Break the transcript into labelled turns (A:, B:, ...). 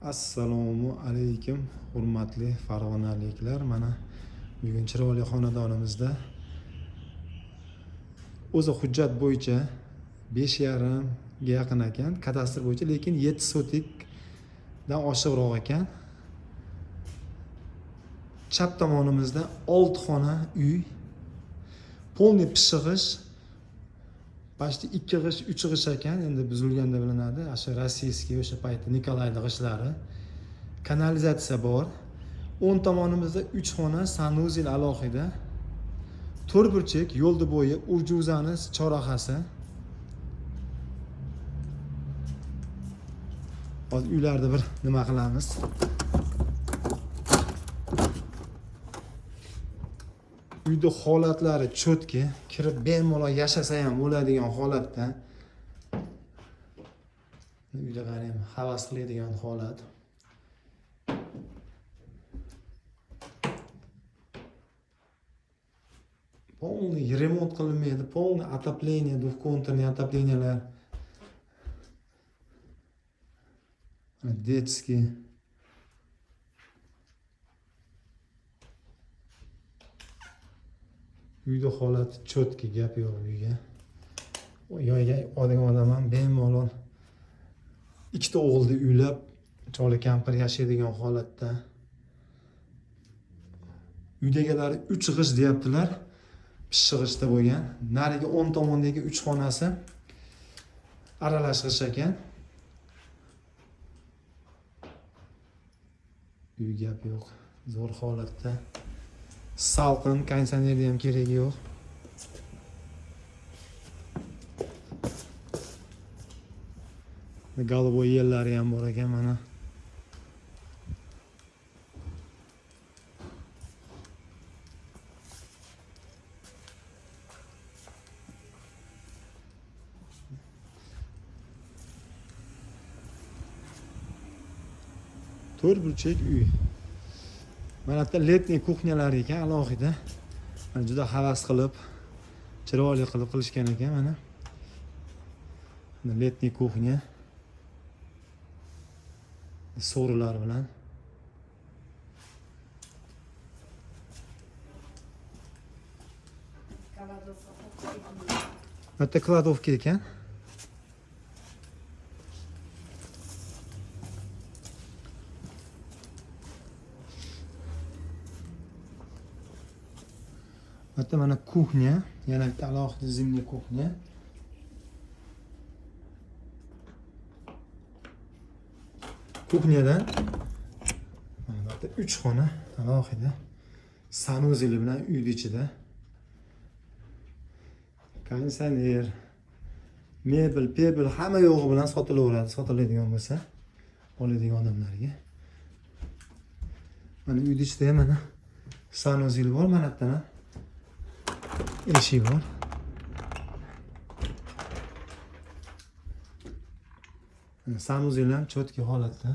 A: Assalomu alaykum hurmatli farg'onaliklar. Mana bugun chiroyli xonadonimizda o'zi hujjat bo'yicha 5,5 ga yaqin ekan, kadastr bo'yicha, lekin 7 sotikdan oshiqroq ekan. Chap tomonimizda 6 xona uy, polniy pishig'ish, почти 2 g'ish, 3 g'ish ekan, endi buzilganda bilinadi. O'sha rossiyskiy o'sha paytda Nikolayda g'ishlari. Kanalizatsiya bor. O'ng tomonimizda 3 xona, sanuzel alohida. To'rtburchak, yo'lda bo'yi, urjuzani chorrahasi. Hozir uylarda bir nima qilamiz? Uyda holatlari cho'tki, kirib bemalol yashasa ham bo'ladigan holatda. Uyda qarang, havas qiladigan holat. Полный remont qilinmaydi, полный отопление, двухконтурный отоплениyalar. Детский. Uyda holati cho'tki, gap yo'q uyga. Yoyga odam ham bemalol ikkita o'g'ilni uylab, choli kampir yashaydigan holatda. Uydagilar 3 g'ish deyaptilar. Pishig'ishda bo'lgan. Nariga 10 tomondagi 3 xonasi aralash g'ish ekan. Uy gap yo'q. Zo'r holatda. Salqin, konditsionerni ham keragi yo'q. Galoboy yerlari ham bor ekan mana. To'rtburchak uy. Mana bu letniy kuxnyalar ekan, alohida. Mana juda havas qilib, chiroyli qilib qilishgan ekan mana. Mana letniy kuxnya. So'rilar bilan. Bitta kladovka ekan. Bitta mana kuxnya, yana bitta alohida zimniy kuxnya. Kuxnyadan mana bitta 3 xona alohida sanuzeli bilan uyning ichida. Konditsioner, mebel hamma yo'g'i bilan sotilaveradi, sotiladigan bo'lsa, oladigan odamlarga. Mana uyning ichida ham mana sanuzel bor, mana bu yerda eshik bor. Sanuzel ham cho'tki holatda.